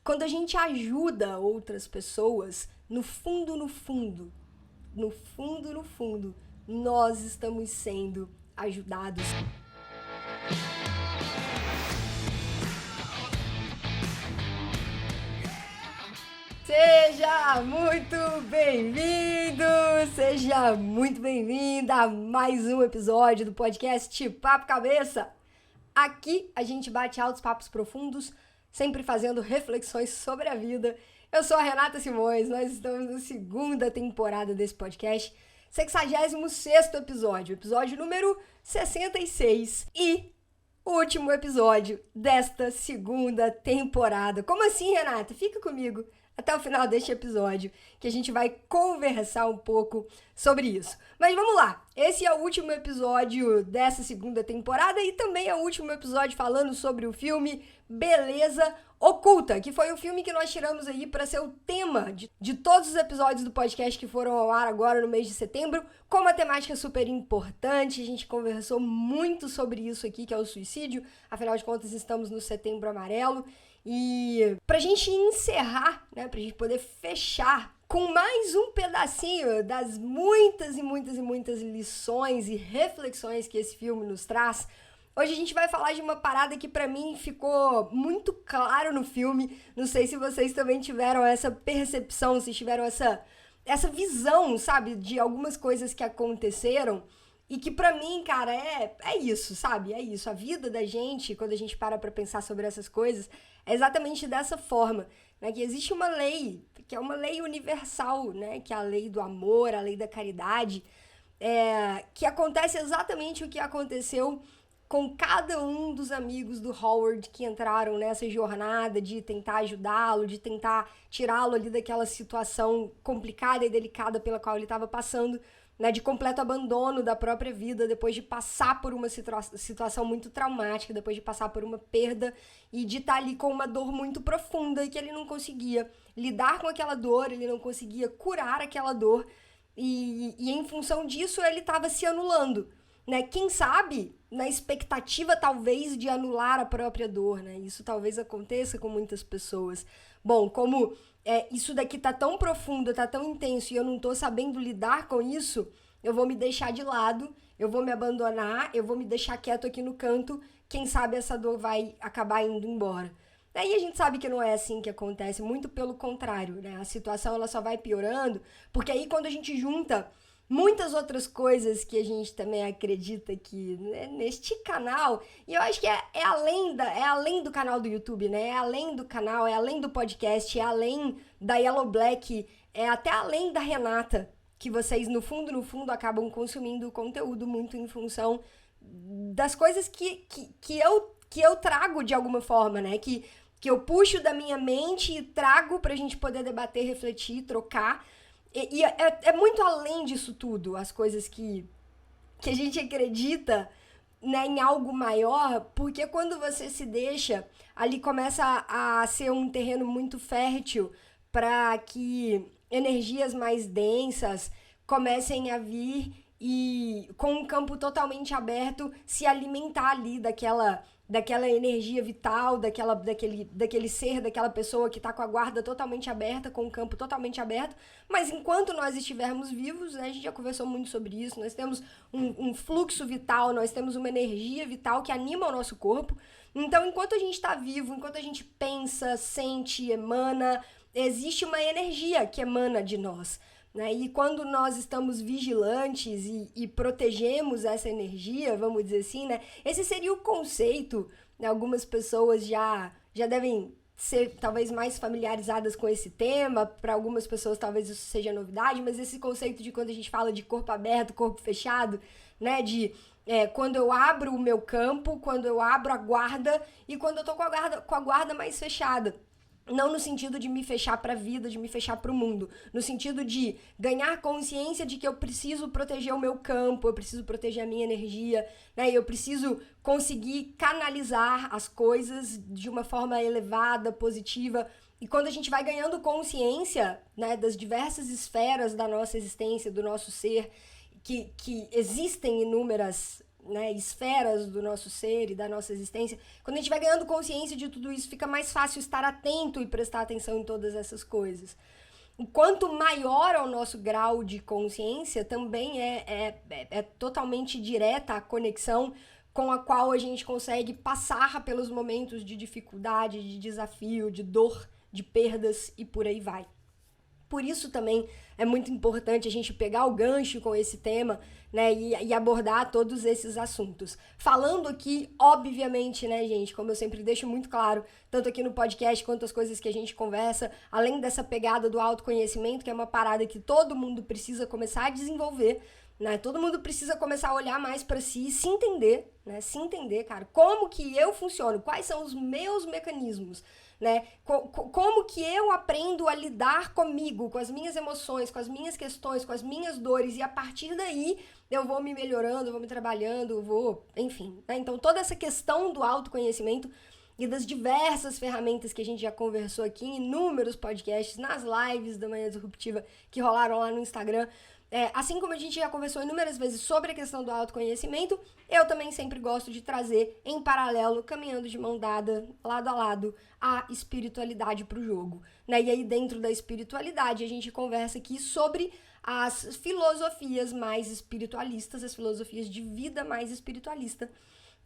quando a gente ajuda outras pessoas, no fundo, nós estamos sendo ajudados. Seja muito bem-vindo, seja muito bem-vinda a mais um episódio do podcast Papo Cabeça. Aqui a gente bate altos papos profundos, sempre fazendo reflexões sobre a vida. Eu sou a Renata Simões, nós estamos na segunda temporada desse podcast, 66º episódio número 66 e o último episódio desta segunda temporada. Como assim, Renata? Fica comigo até o final deste episódio, que a gente vai conversar um pouco sobre isso. Mas vamos lá, esse é o último episódio dessa segunda temporada e também é o último episódio falando sobre o filme Beleza Oculta, que foi o filme que nós tiramos aí para ser o tema de todos os episódios do podcast que foram ao ar agora no mês de setembro, com uma temática super importante. A gente conversou muito sobre isso aqui, que é o suicídio, afinal de contas estamos no Setembro Amarelo. E pra gente encerrar, né, pra gente poder fechar com mais um pedacinho das muitas lições e reflexões que esse filme nos traz, hoje a gente vai falar de uma parada que pra mim ficou muito claro no filme. Não sei se vocês também tiveram essa percepção, se tiveram essa visão, sabe, de algumas coisas que aconteceram. E que pra mim, cara, é isso, sabe? É isso. A vida da gente, quando a gente para pra pensar sobre essas coisas, é exatamente dessa forma, né? Que existe uma lei, que é uma lei universal, né? Que é a lei do amor, a lei da caridade, que acontece exatamente o que aconteceu com cada um dos amigos do Howard que entraram nessa jornada de tentar ajudá-lo, de tentar tirá-lo ali daquela situação complicada e delicada pela qual ele estava passando, né, de completo abandono da própria vida, depois de passar por uma situação muito traumática, depois de passar por uma perda e de estar ali com uma dor muito profunda e que ele não conseguia lidar com aquela dor, ele não conseguia curar aquela dor e em função disso ele estava se anulando, né? Quem sabe na expectativa talvez de anular a própria dor, né? Isso talvez aconteça com muitas pessoas. Bom, como isso daqui tá tão profundo, tá tão intenso e eu não tô sabendo lidar com isso, eu vou me deixar de lado, eu vou me abandonar, eu vou me deixar quieto aqui no canto, quem sabe essa dor vai acabar indo embora. Daí a gente sabe que não é assim que acontece, muito pelo contrário, né? A situação ela só vai piorando, porque aí quando a gente junta muitas outras coisas que a gente também acredita que, né, neste canal, e eu acho que é além do canal do YouTube, né? É além do canal, é além do podcast, é além da Yellow Black, é até além da Renata, que vocês no fundo acabam consumindo conteúdo muito em função das coisas que eu trago de alguma forma, né? Que eu puxo da minha mente e trago pra gente poder debater, refletir, trocar. E é muito além disso tudo, as coisas que a gente acredita, né, em algo maior, porque quando você se deixa, ali começa a ser um terreno muito fértil para que energias mais densas comecem a vir e com um campo totalmente aberto se alimentar ali daquela energia vital, daquele ser, daquela pessoa que está com a guarda totalmente aberta, com o campo totalmente aberto, mas enquanto nós estivermos vivos, né, a gente já conversou muito sobre isso, nós temos um fluxo vital, nós temos uma energia vital que anima o nosso corpo, então enquanto a gente está vivo, enquanto a gente pensa, sente, emana, existe uma energia que emana de nós, né? E quando nós estamos vigilantes e protegemos essa energia, vamos dizer assim, né? Esse seria o conceito, né? Algumas pessoas já devem ser talvez mais familiarizadas com esse tema, para algumas pessoas talvez isso seja novidade, mas esse conceito de quando a gente fala de corpo aberto, corpo fechado, né? De quando eu abro o meu campo, quando eu abro a guarda e quando eu tô com a guarda mais fechada. Não no sentido de me fechar para a vida, de me fechar para o mundo. No sentido de ganhar consciência de que eu preciso proteger o meu campo, eu preciso proteger a minha energia, né? Eu preciso conseguir canalizar as coisas de uma forma elevada, positiva. E quando a gente vai ganhando consciência, né, das diversas esferas da nossa existência, do nosso ser, que existem inúmeras né, esferas do nosso ser e da nossa existência, quando a gente vai ganhando consciência de tudo isso, fica mais fácil estar atento e prestar atenção em todas essas coisas. E quanto maior é o nosso grau de consciência, também é totalmente direta a conexão com a qual a gente consegue passar pelos momentos de dificuldade, de desafio, de dor, de perdas e por aí vai. Por isso também é muito importante a gente pegar o gancho com esse tema, né, e abordar todos esses assuntos. Falando aqui, obviamente, né, gente, como eu sempre deixo muito claro, tanto aqui no podcast quanto as coisas que a gente conversa, além dessa pegada do autoconhecimento, que é uma parada que todo mundo precisa começar a desenvolver, né, todo mundo precisa começar a olhar mais pra si e se entender, né, cara, como que eu funciono, quais são os meus mecanismos, né? Como que eu aprendo a lidar comigo, com as minhas emoções, com as minhas questões, com as minhas dores, e a partir daí eu vou me melhorando, vou me trabalhando, enfim, né? Então toda essa questão do autoconhecimento e das diversas ferramentas que a gente já conversou aqui em inúmeros podcasts, nas lives da Manhã Disruptiva que rolaram lá no Instagram, assim como a gente já conversou inúmeras vezes sobre a questão do autoconhecimento, eu também sempre gosto de trazer em paralelo, caminhando de mão dada, lado a lado, a espiritualidade pro jogo, né? E aí dentro da espiritualidade a gente conversa aqui sobre as filosofias mais espiritualistas, as filosofias de vida mais espiritualista,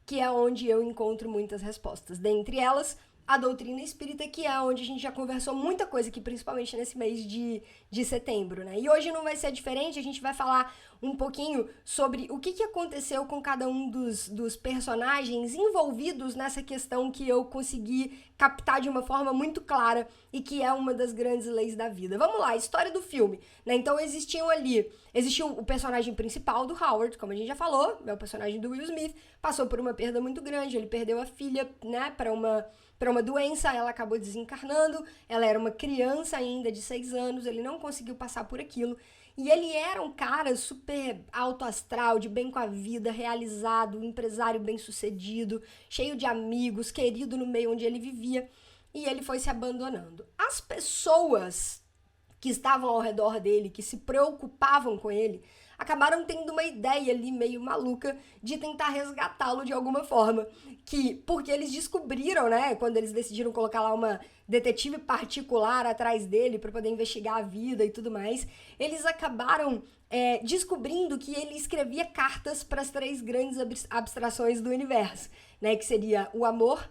que é onde eu encontro muitas respostas. Dentre elas, a doutrina espírita, que é onde a gente já conversou muita coisa aqui, principalmente nesse mês de setembro, né? E hoje não vai ser diferente, a gente vai falar um pouquinho sobre o que aconteceu com cada um dos personagens envolvidos nessa questão que eu consegui captar de uma forma muito clara e que é uma das grandes leis da vida. Vamos lá, história do filme, né? Então existiu o personagem principal do Howard, como a gente já falou, é o personagem do Will Smith, passou por uma perda muito grande, ele perdeu a filha, né, para uma doença, ela acabou desencarnando, ela era uma criança ainda de 6 anos, ele não conseguiu passar por aquilo, e ele era um cara super alto astral, de bem com a vida, realizado, um empresário bem-sucedido, cheio de amigos, querido no meio onde ele vivia, e ele foi se abandonando. As pessoas que estavam ao redor dele, que se preocupavam com ele, acabaram tendo uma ideia ali meio maluca de tentar resgatá-lo de alguma forma, porque eles descobriram, né, quando eles decidiram colocar lá uma detetive particular atrás dele para poder investigar a vida e tudo mais, eles acabaram descobrindo que ele escrevia cartas para as 3 grandes abstrações do universo, né, que seria o amor,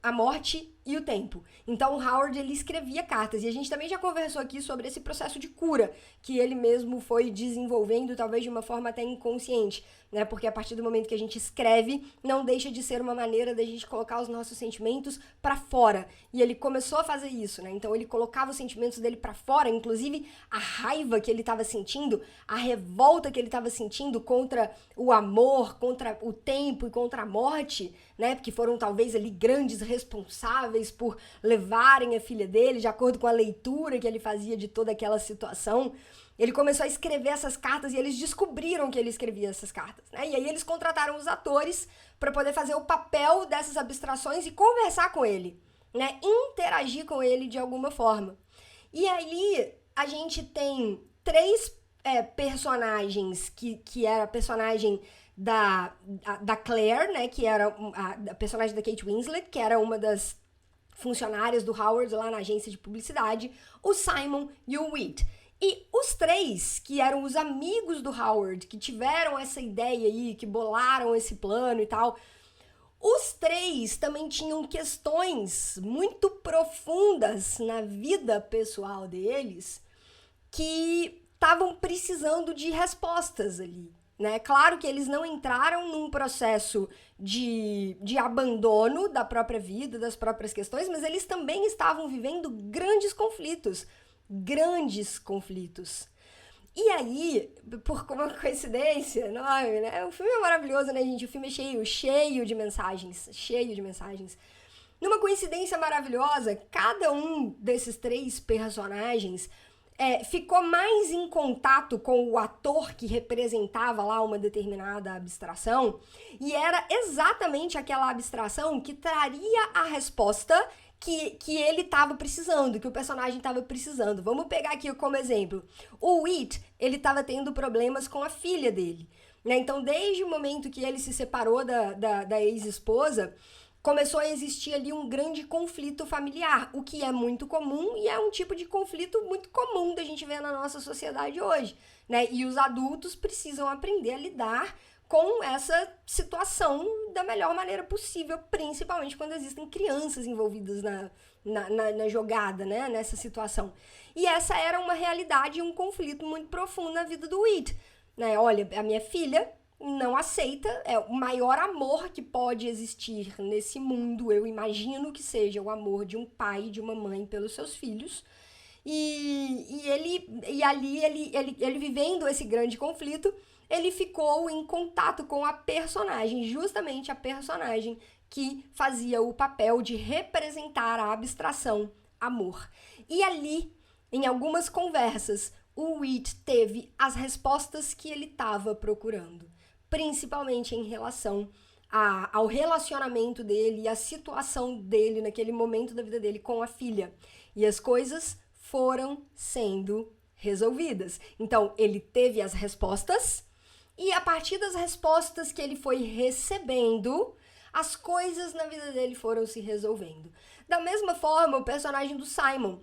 a morte e o tempo. Então o Howard, ele escrevia cartas, e a gente também já conversou aqui sobre esse processo de cura que ele mesmo foi desenvolvendo, talvez de uma forma até inconsciente, né? Porque a partir do momento que a gente escreve, não deixa de ser uma maneira da gente colocar os nossos sentimentos pra fora. E ele começou a fazer isso, né? Então ele colocava os sentimentos dele pra fora, inclusive a raiva que ele tava sentindo, a revolta que ele tava sentindo contra o amor, contra o tempo e contra a morte, né? Porque foram talvez ali grandes responsáveis por levarem a filha dele, de acordo com a leitura que ele fazia de toda aquela situação. Ele começou a escrever essas cartas e eles descobriram que ele escrevia essas cartas, né? E aí eles contrataram os atores para poder fazer o papel dessas abstrações e conversar com ele, né? Interagir com ele de alguma forma. E aí a gente tem 3 personagens, que era a personagem da Claire, né? Que era a personagem da Kate Winslet, que era uma das funcionárias do Howard lá na agência de publicidade, o Simon e o Whit. E os 3, que eram os amigos do Howard, que tiveram essa ideia aí, que bolaram esse plano e tal, os 3 também tinham questões muito profundas na vida pessoal deles que estavam precisando de respostas ali, né? Claro que eles não entraram num processo de abandono da própria vida, das próprias questões, mas eles também estavam vivendo grandes conflitos. E aí, por uma coincidência enorme, né? O filme é maravilhoso, né, gente? O filme é cheio de mensagens. Numa coincidência maravilhosa, cada um desses 3 personagens ficou mais em contato com o ator que representava lá uma determinada abstração, e era exatamente aquela abstração que traria a resposta que ele estava precisando, que o personagem estava precisando. Vamos pegar aqui como exemplo. O Whit, ele estava tendo problemas com a filha dele. né? Então, desde o momento que ele se separou da ex-esposa, começou a existir ali um grande conflito familiar, o que é muito comum e é um tipo de conflito muito comum da gente ver na nossa sociedade hoje, né? E os adultos precisam aprender a lidar com essa situação da melhor maneira possível, principalmente quando existem crianças envolvidas na jogada, né? Nessa situação. E essa era uma realidade e um conflito muito profundo na vida do Whit, né? Olha, a minha filha não aceita, é o maior amor que pode existir nesse mundo, eu imagino que seja o amor de um pai e de uma mãe pelos seus filhos, ele vivendo esse grande conflito, ele ficou em contato com a personagem, justamente a personagem que fazia o papel de representar a abstração amor. E ali, em algumas conversas, o Whit teve as respostas que ele estava procurando, principalmente em relação ao relacionamento dele e a situação dele naquele momento da vida dele com a filha. E as coisas foram sendo resolvidas. Então, ele teve as respostas e a partir das respostas que ele foi recebendo, as coisas na vida dele foram se resolvendo. Da mesma forma, o personagem do Simon.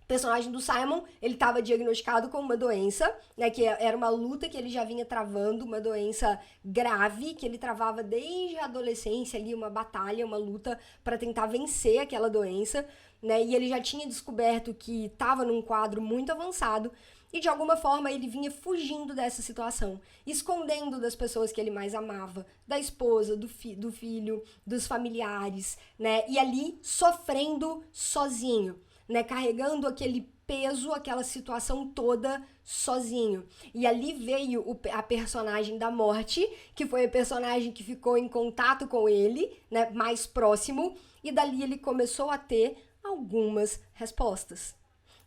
O personagem do Simon, ele estava diagnosticado com uma doença, né, que era uma luta que ele já vinha travando, uma doença grave, que ele travava desde a adolescência ali, uma batalha, uma luta para tentar vencer aquela doença, né, e ele já tinha descoberto que estava num quadro muito avançado, e de alguma forma ele vinha fugindo dessa situação, escondendo das pessoas que ele mais amava, da esposa, do filho, dos familiares, né, e ali sofrendo sozinho, né, carregando aquele peso, aquela situação toda sozinho. E ali veio a personagem da morte, que foi a personagem que ficou em contato com ele, né, mais próximo, e dali ele começou a ter algumas respostas.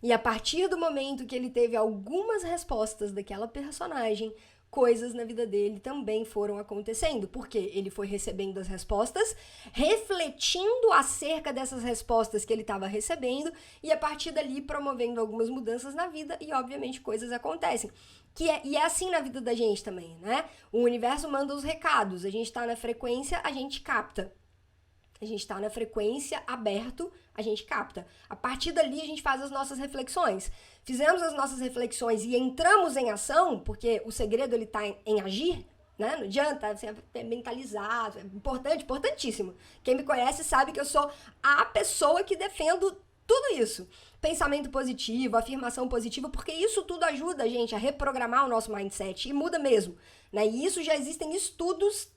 E a partir do momento que ele teve algumas respostas daquela personagem, coisas na vida dele também foram acontecendo, porque ele foi recebendo as respostas, refletindo acerca dessas respostas que ele estava recebendo, e a partir dali promovendo algumas mudanças na vida, e obviamente coisas acontecem. E é assim na vida da gente também, né? O universo manda os recados, a gente tá na frequência, a gente capta. A gente está na frequência aberto, a gente capta. A partir dali, a gente faz as nossas reflexões. Fizemos as nossas reflexões e entramos em ação, porque o segredo ele está em agir, né? Não adianta você mentalizar, é importante, importantíssimo. Quem me conhece sabe que eu sou a pessoa que defendo tudo isso. Pensamento positivo, afirmação positiva, porque isso tudo ajuda a gente a reprogramar o nosso mindset e muda mesmo, né? E isso já existem estudos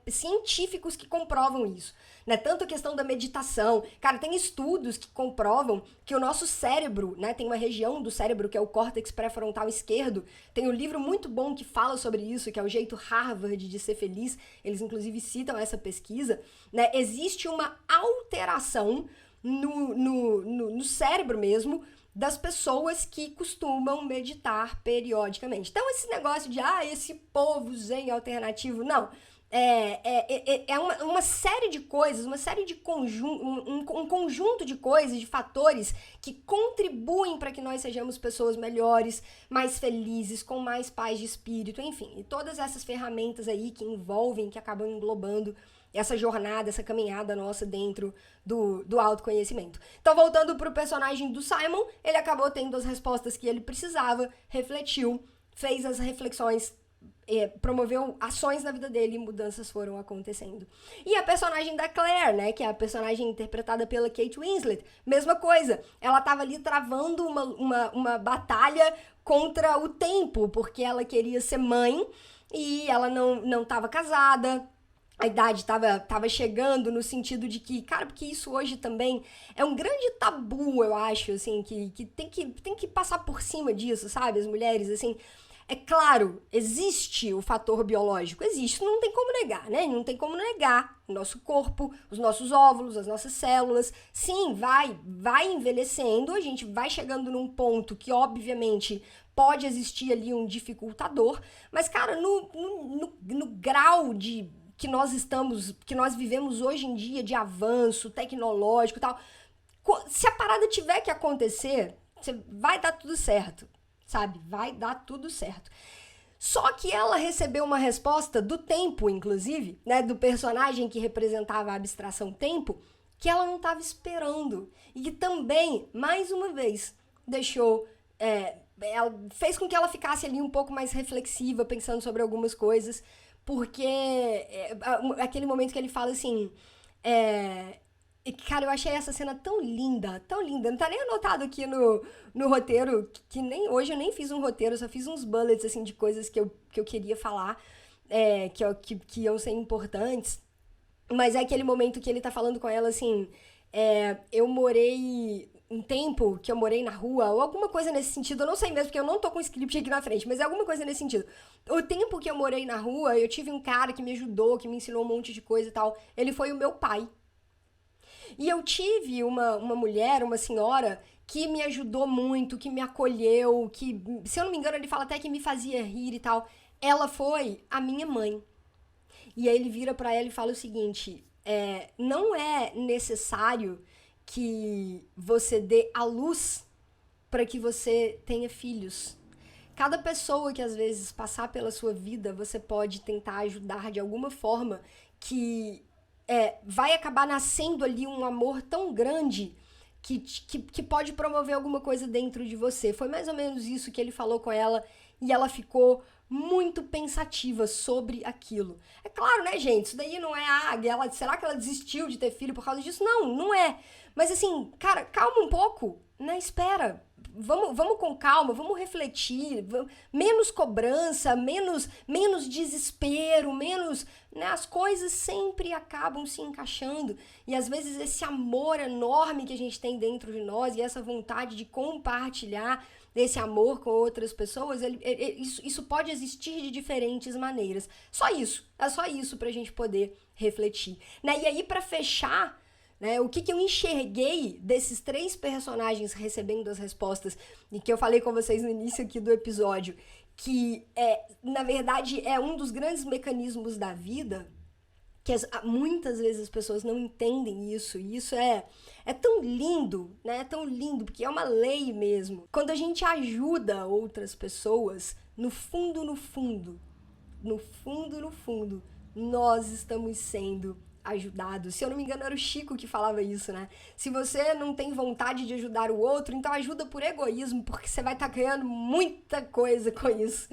científicos que comprovam isso, né? Tanto a questão da meditação, cara, tem estudos que comprovam que o nosso cérebro, né, tem uma região do cérebro que é o córtex pré-frontal esquerdo, tem um livro muito bom que fala sobre isso, que é o jeito Harvard de ser feliz, eles citam essa pesquisa, né? Existe uma alteração no cérebro mesmo das pessoas que costumam meditar periodicamente. Então, esse negócio de, esse povo zen alternativo, não. É uma série de coisas, uma série de um conjunto de coisas, de fatores que contribuem para que nós sejamos pessoas melhores, mais felizes, com mais paz de espírito, enfim. E todas essas ferramentas aí que envolvem, que acabam englobando essa jornada, essa caminhada nossa dentro do autoconhecimento. Então, voltando pro personagem do Simon, ele acabou tendo as respostas que ele precisava, refletiu, fez as reflexões, promoveu ações na vida dele e mudanças foram acontecendo. E a personagem da Claire, né, que é a personagem interpretada pela Kate Winslet, mesma coisa. Ela tava ali travando uma batalha contra o tempo, porque ela queria ser mãe e ela não tava casada. A idade tava chegando no sentido de que, cara, porque isso hoje também é um grande tabu, eu acho, assim, que tem que passar por cima disso, sabe? As mulheres, assim, é claro, existe o fator biológico, existe, não tem como negar, né? Não tem como negar o nosso corpo, os nossos óvulos, as nossas células. Sim, vai envelhecendo, a gente vai chegando num ponto que, obviamente, pode existir ali um dificultador, mas, cara, no grau que nós vivemos hoje em dia de avanço tecnológico e tal, se a parada tiver que acontecer, vai dar tudo certo, sabe? Vai dar tudo certo. Só que ela recebeu uma resposta do tempo, inclusive, né, do personagem que representava a abstração tempo, que ela não estava esperando. E que também, mais uma vez, deixou... ela fez com que ela ficasse ali um pouco mais reflexiva, pensando sobre algumas coisas, porque aquele momento que ele fala assim... Cara, eu achei essa cena tão linda, tão linda. Não tá nem anotado aqui no roteiro, que nem hoje eu nem fiz um roteiro, eu só fiz uns bullets, assim, de coisas que eu queria falar, que iam ser importantes. Mas é aquele momento que ele tá falando com ela, assim, eu morei um tempo que eu morei na rua, ou alguma coisa nesse sentido, eu não sei mesmo, porque eu não tô com o script aqui na frente, mas é alguma coisa nesse sentido. O tempo que eu morei na rua, eu tive um cara que me ajudou, que me ensinou um monte de coisa e tal, ele foi o meu pai. E eu tive uma mulher, uma senhora, que me ajudou muito, que me acolheu, que, se eu não me engano, ele fala até que me fazia rir e tal. Ela foi a minha mãe. E aí ele vira pra ela e fala o seguinte, não é necessário que você dê a luz para que você tenha filhos. Cada pessoa que às vezes passar pela sua vida, você pode tentar ajudar de alguma forma que vai acabar nascendo ali um amor tão grande que pode promover alguma coisa dentro de você. Foi mais ou menos isso que ele falou com ela e ela ficou muito pensativa sobre aquilo. É claro, né, gente? Isso daí não é, será que ela desistiu de ter filho por causa disso? Não, não é. Mas assim, cara, calma um pouco, né? Espera. Vamos com calma, vamos refletir, menos cobrança, menos desespero, menos... Né, as coisas sempre acabam se encaixando e às vezes esse amor enorme que a gente tem dentro de nós e essa vontade de compartilhar esse amor com outras pessoas, isso pode existir de diferentes maneiras. É só isso pra gente poder refletir. Né? E aí, pra fechar... Né, o que eu enxerguei desses 3 personagens recebendo as respostas e que eu falei com vocês no início aqui do episódio, que na verdade é um dos grandes mecanismos da vida, que muitas vezes as pessoas não entendem isso, e isso é tão lindo, né? É tão lindo, porque é uma lei mesmo. Quando a gente ajuda outras pessoas, no fundo, nós estamos sendo ajudados. Se eu não me engano, era o Chico que falava isso, né? Se você não tem vontade de ajudar o outro, então ajuda por egoísmo, porque você vai estar ganhando muita coisa com isso,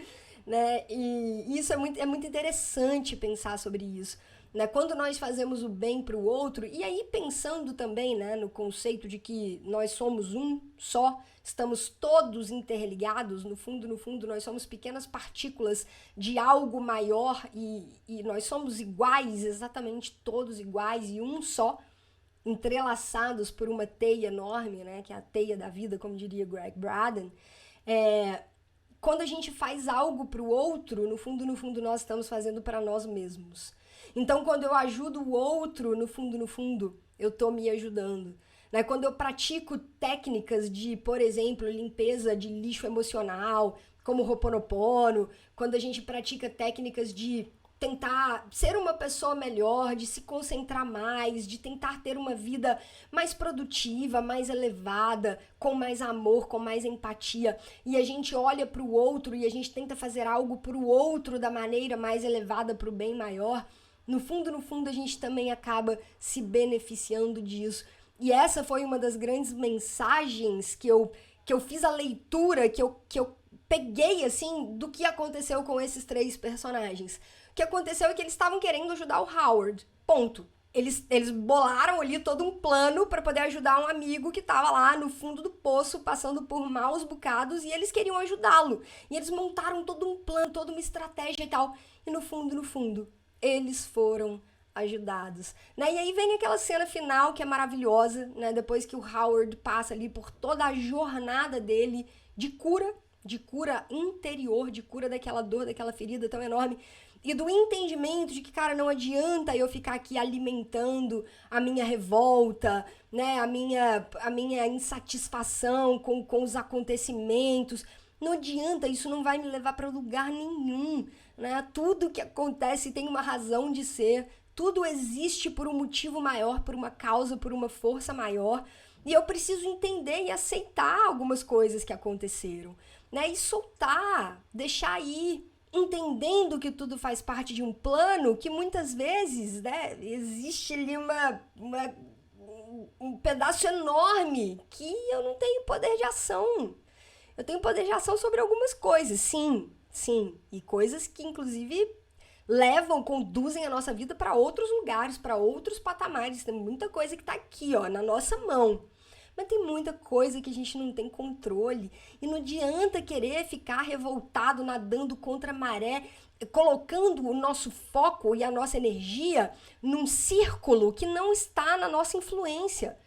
né? E isso é muito interessante pensar sobre isso, né? Quando nós fazemos o bem para o outro, e aí pensando também, né, no conceito de que nós somos um só, estamos todos interligados, no fundo, nós somos pequenas partículas de algo maior e nós somos iguais, exatamente todos iguais e um só, entrelaçados por uma teia enorme, né, que é a teia da vida, como diria Greg Braden. Quando a gente faz algo para o outro, no fundo, nós estamos fazendo para nós mesmos. Então, quando eu ajudo o outro, no fundo, eu tô me ajudando. Né? Quando eu pratico técnicas de, por exemplo, limpeza de lixo emocional, como o Ho'oponopono, quando a gente pratica técnicas de tentar ser uma pessoa melhor, de se concentrar mais, de tentar ter uma vida mais produtiva, mais elevada, com mais amor, com mais empatia, e a gente olha para o outro e a gente tenta fazer algo para o outro da maneira mais elevada, para o bem maior, no fundo, a gente também acaba se beneficiando disso. E essa foi uma das grandes mensagens que eu fiz a leitura, que eu peguei, assim, do que aconteceu com esses 3 personagens. O que aconteceu é que eles estavam querendo ajudar o Howard, ponto. Eles bolaram ali todo um plano para poder ajudar um amigo que estava lá no fundo do poço, passando por maus bocados, e eles queriam ajudá-lo. E eles montaram todo um plano, toda uma estratégia e tal. E no fundo, eles foram ajudados, né? E aí vem aquela cena final que é maravilhosa, né? Depois que o Howard passa ali por toda a jornada dele de cura interior, de cura daquela dor, daquela ferida tão enorme, e do entendimento de que, cara, não adianta eu ficar aqui alimentando a minha revolta, né? A minha insatisfação com os acontecimentos. Não adianta, isso não vai me levar para lugar nenhum, né? Tudo que acontece tem uma razão de ser, tudo existe por um motivo maior, por uma causa, por uma força maior, e eu preciso entender e aceitar algumas coisas que aconteceram, né? E soltar, deixar ir, entendendo que tudo faz parte de um plano, que muitas vezes, né, existe ali um pedaço enorme que eu não tenho poder de ação. Eu tenho poder de ação sobre algumas coisas, sim, e coisas que, inclusive, conduzem a nossa vida para outros lugares, para outros patamares. Tem muita coisa que tá aqui, ó, na nossa mão. Mas tem muita coisa que a gente não tem controle. E não adianta querer ficar revoltado, nadando contra a maré, colocando o nosso foco e a nossa energia num círculo que não está na nossa influência.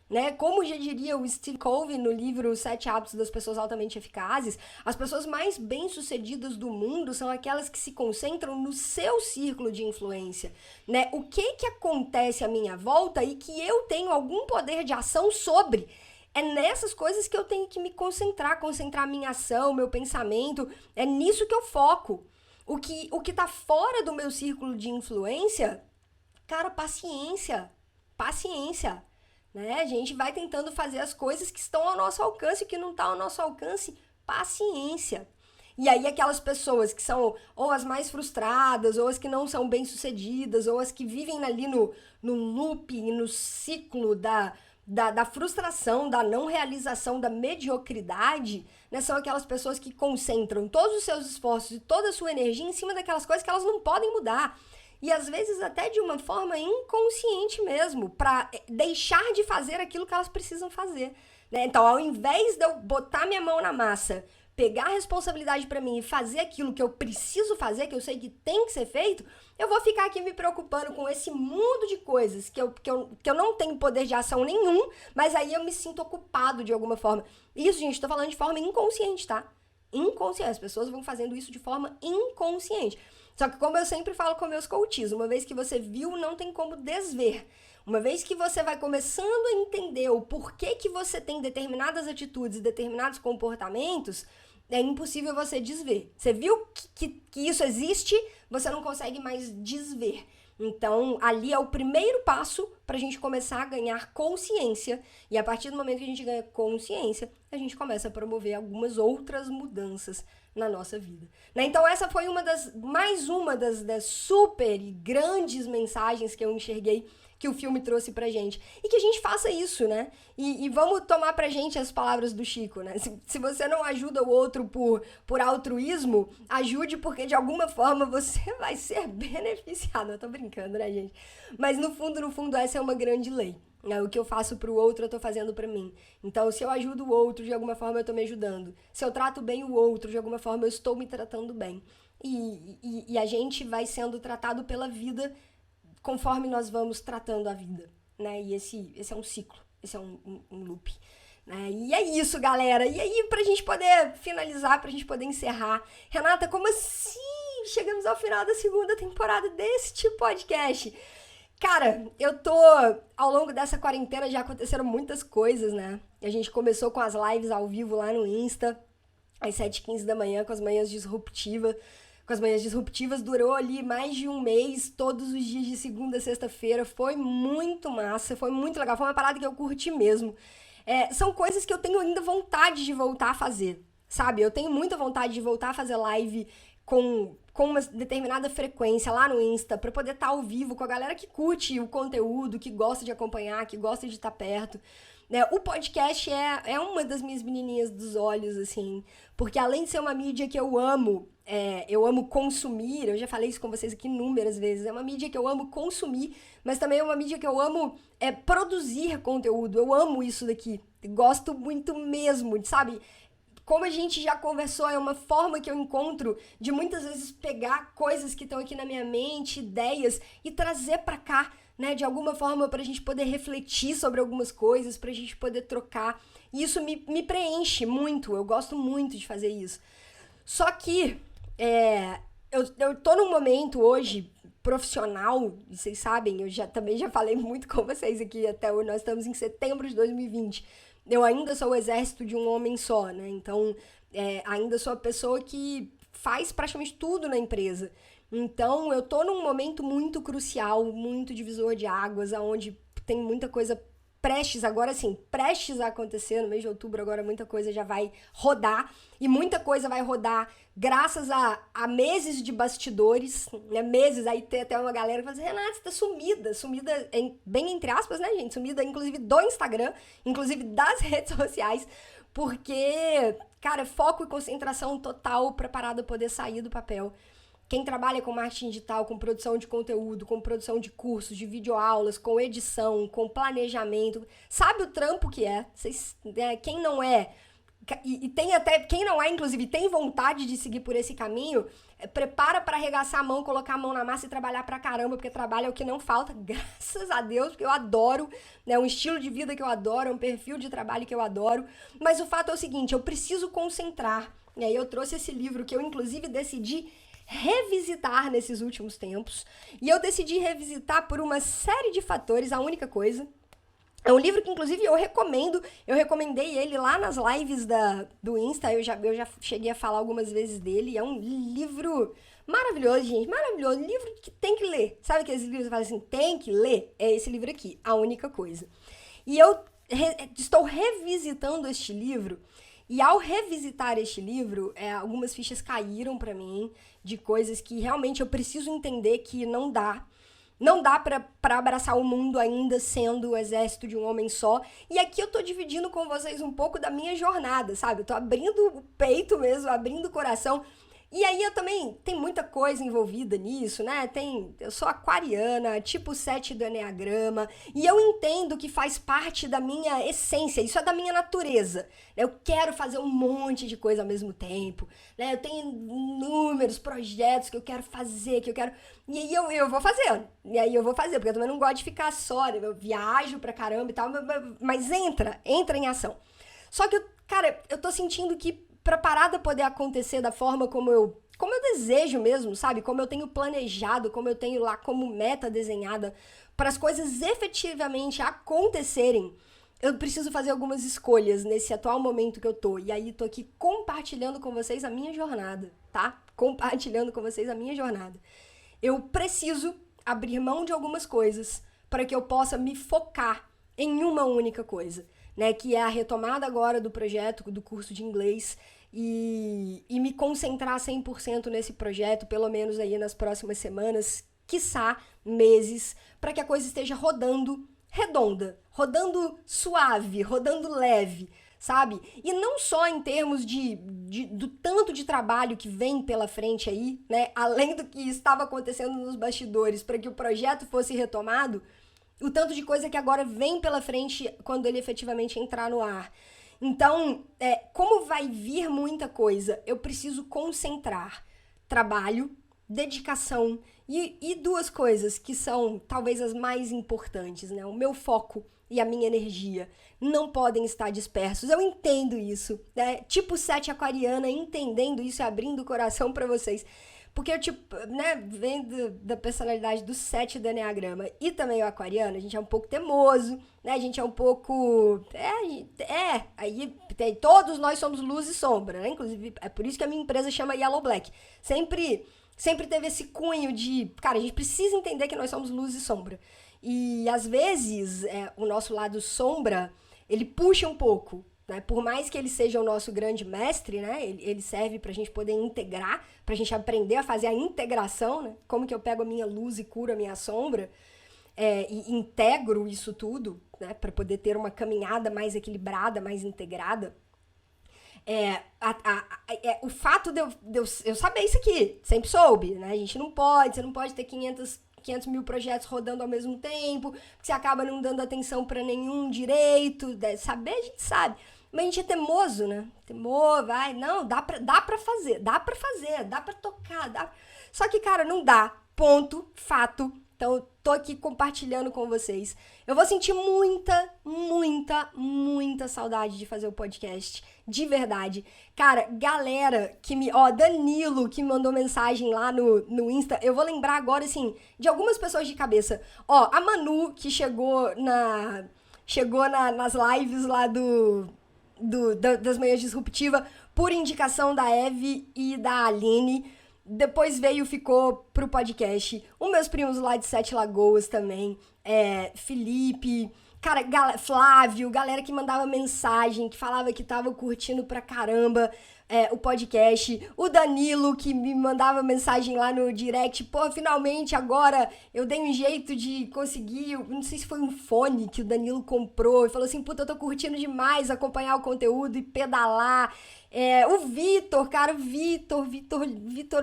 Né? Como já diria o Steve Covey no livro 7 Hábitos das Pessoas Altamente Eficazes, as pessoas mais bem-sucedidas do mundo são aquelas que se concentram no seu círculo de influência. Né? O que acontece à minha volta e que eu tenho algum poder de ação sobre. É nessas coisas que eu tenho que me concentrar minha ação, meu pensamento, é nisso que eu foco. O que tá fora do meu círculo de influência, cara, paciência. Né? A gente vai tentando fazer as coisas que estão ao nosso alcance, e que não está ao nosso alcance, paciência. E aí aquelas pessoas que são ou as mais frustradas, ou as que não são bem-sucedidas, ou as que vivem ali no looping, no ciclo da frustração, da não realização, da mediocridade, né? São aquelas pessoas que concentram todos os seus esforços e toda a sua energia em cima daquelas coisas que elas não podem mudar. E às vezes até de uma forma inconsciente mesmo, para deixar de fazer aquilo que elas precisam fazer. Né? Então, ao invés de eu botar minha mão na massa, pegar a responsabilidade para mim e fazer aquilo que eu preciso fazer, que eu sei que tem que ser feito, eu vou ficar aqui me preocupando com esse mundo de coisas que eu não tenho poder de ação nenhum, mas aí eu me sinto ocupado de alguma forma. Isso, gente, tô falando de forma inconsciente, tá? Inconsciente. As pessoas vão fazendo isso de forma inconsciente. Só que como eu sempre falo com meus coaches, uma vez que você viu, não tem como desver. Uma vez que você vai começando a entender o porquê que você tem determinadas atitudes e determinados comportamentos, é impossível você desver. Você viu que isso existe, você não consegue mais desver. Então, ali é o primeiro passo para a gente começar a ganhar consciência. E a partir do momento que a gente ganha consciência, a gente começa a promover algumas outras mudanças na nossa vida. Né? Então, essa foi mais uma das super e grandes mensagens que eu enxerguei que o filme trouxe pra gente. E que a gente faça isso, né? E vamos tomar pra gente as palavras do Chico, né? Se você não ajuda o outro por altruísmo, ajude porque de alguma forma você vai ser beneficiado. Eu tô brincando, né, gente? Mas no fundo, essa é uma grande lei. Né? O que eu faço pro outro, eu tô fazendo pra mim. Então, se eu ajudo o outro, de alguma forma eu tô me ajudando. Se eu trato bem o outro, de alguma forma eu estou me tratando bem. E a gente vai sendo tratado pela vida conforme nós vamos tratando a vida, né? E esse é um ciclo, esse é um loop. Né? E é isso, galera. E aí, pra gente poder finalizar, pra gente poder encerrar. Renata, como assim? Chegamos ao final da segunda temporada deste podcast. Cara, ao longo dessa quarentena já aconteceram muitas coisas, né? A gente começou com as lives ao vivo lá no Insta, às 7h15 da manhã, com as manhãs disruptivas, durou ali mais de um mês, todos os dias de segunda a sexta-feira, foi muito massa, foi muito legal, foi uma parada que eu curti mesmo. São coisas que eu tenho ainda vontade de voltar a fazer, sabe? Eu tenho muita vontade de voltar a fazer live com uma determinada frequência lá no Insta, pra poder estar ao vivo com a galera que curte o conteúdo, que gosta de acompanhar, que gosta de estar perto. O podcast é uma das minhas menininhas dos olhos, assim, porque além de ser uma mídia que eu amo consumir, eu já falei isso com vocês aqui inúmeras vezes, é uma mídia que eu amo consumir, mas também é uma mídia que eu amo produzir conteúdo, eu amo isso daqui, gosto muito mesmo, sabe? Como a gente já conversou, é uma forma que eu encontro de muitas vezes pegar coisas que estão aqui na minha mente, ideias, e trazer pra cá, né, de alguma forma pra gente poder refletir sobre algumas coisas, pra gente poder trocar. E isso me preenche muito, eu gosto muito de fazer isso. Só que eu tô num momento hoje profissional, e vocês sabem, também já falei muito com vocês aqui até hoje, nós estamos em setembro de 2020. Eu ainda sou o exército de um homem só, né? Então, ainda sou a pessoa que faz praticamente tudo na empresa. Então, eu tô num momento muito crucial, muito divisor de águas, onde tem muita coisa prestes a acontecer no mês de outubro. Agora muita coisa já vai rodar, e muita coisa vai rodar graças a meses de bastidores, né? Meses, aí tem até uma galera que fala assim, Renata, você tá sumida, bem entre aspas, né, gente? Sumida, inclusive, do Instagram, inclusive das redes sociais, porque, cara, foco e concentração total pra parada poder sair do papel. Quem trabalha com marketing digital, com produção de conteúdo, com produção de cursos, de videoaulas, com edição, com planejamento, sabe o trampo que é? Quem não é, e tem até, quem não é, inclusive, tem vontade de seguir por esse caminho, prepara para arregaçar a mão, colocar a mão na massa e trabalhar pra caramba, porque trabalho é o que não falta, graças a Deus, porque eu adoro, né, um estilo de vida que eu adoro, um perfil de trabalho que eu adoro, mas o fato é o seguinte, eu preciso concentrar, e aí eu trouxe esse livro que eu, inclusive, decidi revisitar nesses últimos tempos, e eu decidi revisitar por uma série de fatores. A única coisa, é um livro que inclusive eu recomendei ele lá nas lives do Insta, eu já cheguei a falar algumas vezes dele, é um livro maravilhoso, gente, maravilhoso, livro que tem que ler, sabe aqueles livros que falam assim, tem que ler? É esse livro aqui, A Única Coisa. E eu estou revisitando este livro, e ao revisitar este livro, algumas fichas caíram pra mim de coisas que realmente eu preciso entender que não dá pra abraçar o mundo ainda sendo o exército de um homem só. E aqui eu tô dividindo com vocês um pouco da minha jornada, sabe? Eu tô abrindo o peito mesmo, abrindo o coração. E aí eu também, tem muita coisa envolvida nisso, né? Eu sou aquariana, tipo 7 do Eneagrama, e eu entendo que faz parte da minha essência, isso é da minha natureza. Eu quero fazer um monte de coisa ao mesmo tempo, né? Eu tenho inúmeros projetos que eu quero fazer, E aí eu vou fazendo, porque eu também não gosto de ficar só, né? Eu viajo pra caramba e tal, mas entra em ação. Só que, cara, eu tô sentindo que pra parada poder acontecer da forma como eu desejo mesmo, sabe? Como eu tenho planejado, como eu tenho lá como meta desenhada, para as coisas efetivamente acontecerem, eu preciso fazer algumas escolhas nesse atual momento que eu tô. E aí tô aqui compartilhando com vocês a minha jornada, tá? Compartilhando com vocês a minha jornada. Eu preciso abrir mão de algumas coisas para que eu possa me focar em uma única coisa, né, que é a retomada agora do projeto, do curso de inglês, e me concentrar 100% nesse projeto, pelo menos aí nas próximas semanas, quiçá meses, para que a coisa esteja rodando redonda, rodando suave, rodando leve, sabe? E não só em termos do tanto de trabalho que vem pela frente aí, né, além do que estava acontecendo nos bastidores para que o projeto fosse retomado, o tanto de coisa que agora vem pela frente quando ele efetivamente entrar no ar. Então, como vai vir muita coisa, eu preciso concentrar trabalho, dedicação e duas coisas que são talvez as mais importantes, né? O meu foco e a minha energia não podem estar dispersos. Eu entendo isso, né? Tipo 7 aquariana, entendendo isso e abrindo o coração para vocês. Porque eu, né, vem da personalidade do 7 do Eneagrama e também o aquariano, a gente é um pouco teimoso, né, a gente é um pouco, aí todos nós somos luz e sombra, né, inclusive é por isso que a minha empresa chama Yellow Black, sempre teve esse cunho de, cara, a gente precisa entender que nós somos luz e sombra, e às vezes o nosso lado sombra, ele puxa um pouco, né? Por mais que ele seja o nosso grande mestre, né? Ele serve pra gente poder integrar, pra gente aprender a fazer a integração, né? Como que eu pego a minha luz e curo a minha sombra, e integro isso tudo, né? Pra poder ter uma caminhada mais equilibrada, mais integrada. O fato de eu saber isso aqui, sempre soube, né? Você não pode ter 500 mil projetos rodando ao mesmo tempo, que você acaba não dando atenção pra nenhum direito, saber a gente sabe. Mas a gente é teimoso, né? Teimoso, não, dá pra fazer, dá pra tocar, Só que, cara, não dá, ponto, fato. Então, eu tô aqui compartilhando com vocês. Eu vou sentir muita, muita, muita saudade de fazer o podcast, de verdade. Cara, galera Danilo, que me mandou mensagem lá no Insta, eu vou lembrar agora, assim, de algumas pessoas de cabeça. A Manu, que chegou nas lives lá das Manhãs Disruptiva, por indicação da Eve e da Aline. Depois ficou pro podcast. Os meus primos lá de Sete Lagoas também, Felipe, Cara, Flávio, galera que mandava mensagem, que falava que tava curtindo pra caramba o podcast. O Danilo, que me mandava mensagem lá no direct. Pô, finalmente agora eu dei um jeito de conseguir, não sei se foi um fone que o Danilo comprou. E falou assim, puta, eu tô curtindo demais acompanhar o conteúdo e pedalar. O Vitor, cara, Vitor,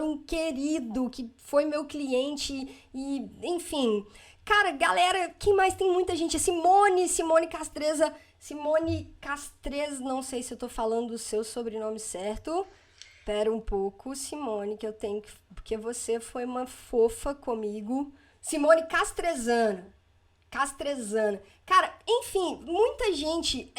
um querido, que foi meu cliente e, enfim... Cara, galera, quem mais? Tem muita gente. Simone Castreza, não sei se eu tô falando o seu sobrenome certo. Pera um pouco, Simone, que eu tenho que... Porque você foi uma fofa comigo. Simone Castrezana. Cara, enfim, muita gente.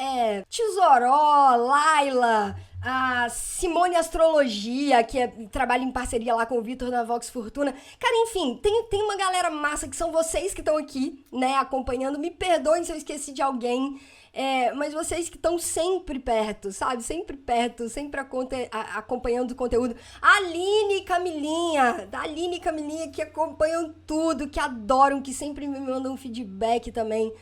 Tesoró, Laila, a Simone Astrologia, que trabalha em parceria lá com o Vitor na Vox Fortuna. Cara, enfim, tem uma galera massa que são vocês que estão aqui, né, acompanhando. Me perdoem se eu esqueci de alguém. Mas vocês que estão sempre perto, sabe? Sempre perto, sempre acompanhando o conteúdo. Aline e Camilinha, que acompanham tudo, que adoram, que sempre me mandam feedback também.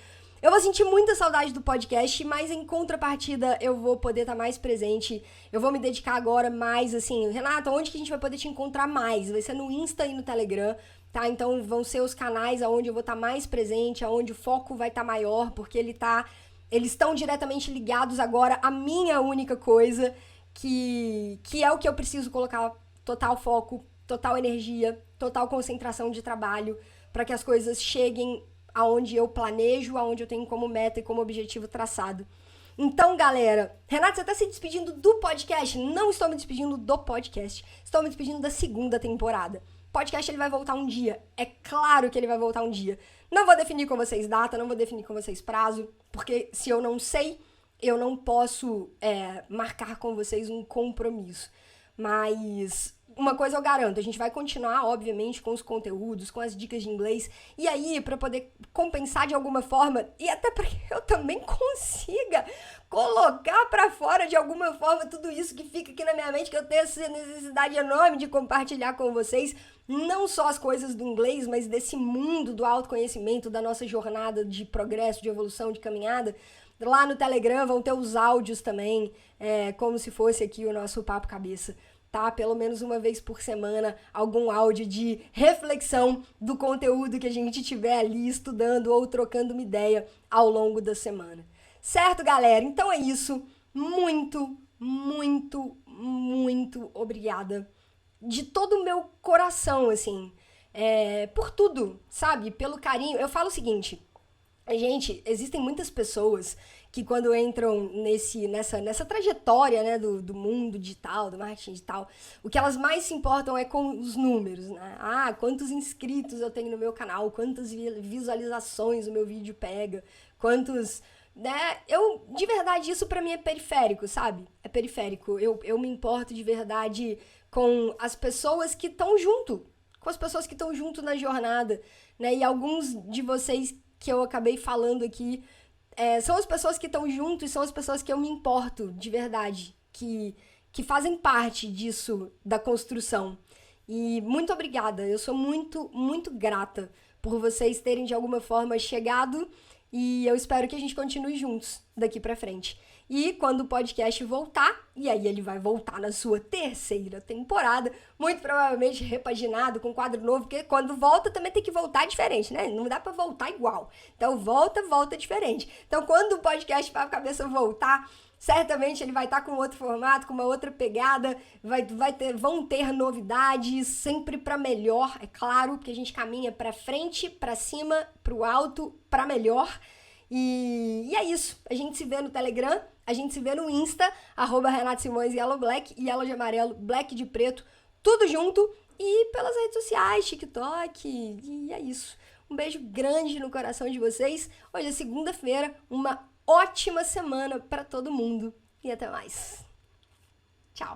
Eu vou sentir muita saudade do podcast, mas em contrapartida eu vou poder estar mais presente. Eu vou me dedicar agora mais, assim, Renata, onde que a gente vai poder te encontrar mais? Vai ser no Insta e no Telegram, tá? Então vão ser os canais onde eu vou estar mais presente, onde o foco vai estar maior, porque eles estão diretamente ligados agora à minha única coisa, que é o que eu preciso colocar total foco, total energia, total concentração de trabalho, para que as coisas cheguem aonde eu planejo, aonde eu tenho como meta e como objetivo traçado. Então, galera, Renata, você tá se despedindo do podcast? Não estou me despedindo do podcast, estou me despedindo da segunda temporada. O podcast ele vai voltar um dia, é claro que ele vai voltar um dia. Não vou definir com vocês data, não vou definir com vocês prazo, porque se eu não sei, eu não posso marcar com vocês um compromisso. Mas uma coisa eu garanto, a gente vai continuar, obviamente, com os conteúdos, com as dicas de inglês. E aí, para poder compensar de alguma forma, e até para que eu também consiga colocar para fora de alguma forma tudo isso que fica aqui na minha mente, que eu tenho essa necessidade enorme de compartilhar com vocês, não só as coisas do inglês, mas desse mundo do autoconhecimento, da nossa jornada de progresso, de evolução, de caminhada. Lá no Telegram vão ter os áudios também, como se fosse aqui o nosso Papo Cabeça, tá? Pelo menos uma vez por semana, algum áudio de reflexão do conteúdo que a gente tiver ali estudando ou trocando uma ideia ao longo da semana. Certo, galera? Então é isso. Muito, muito, muito obrigada. De todo o meu coração, assim, por tudo, sabe? Pelo carinho. Eu falo o seguinte, gente, existem muitas pessoas que quando entram nessa trajetória, né, do mundo digital, do marketing digital, o que elas mais se importam é com os números, né? Ah, quantos inscritos eu tenho no meu canal, quantas visualizações o meu vídeo pega, quantos... Né? De verdade, isso pra mim é periférico, sabe? É periférico. Eu me importo de verdade com as pessoas que estão junto, com as pessoas que estão junto na jornada, né? E alguns de vocês que eu acabei falando aqui são as pessoas que estão junto e são as pessoas que eu me importo de verdade, que fazem parte disso, da construção. E muito obrigada, eu sou muito, muito grata por vocês terem de alguma forma chegado e eu espero que a gente continue juntos daqui pra frente. E quando o podcast voltar, e aí ele vai voltar na sua terceira temporada, muito provavelmente repaginado, com quadro novo, porque quando volta também tem que voltar diferente, né? Não dá pra voltar igual. Então volta diferente. Então quando o podcast Papo Cabeça voltar, certamente ele vai estar com outro formato, com uma outra pegada, vão ter novidades, sempre pra melhor, é claro, porque a gente caminha pra frente, pra cima, pro alto, pra melhor. E é isso, a gente se vê no Telegram, a gente se vê no Insta, @Renata Simões, Yellow Black, Yellow de amarelo, Black de preto, tudo junto, e pelas redes sociais, TikTok, e é isso. Um beijo grande no coração de vocês, hoje é segunda-feira, uma ótima semana pra todo mundo, e até mais. Tchau!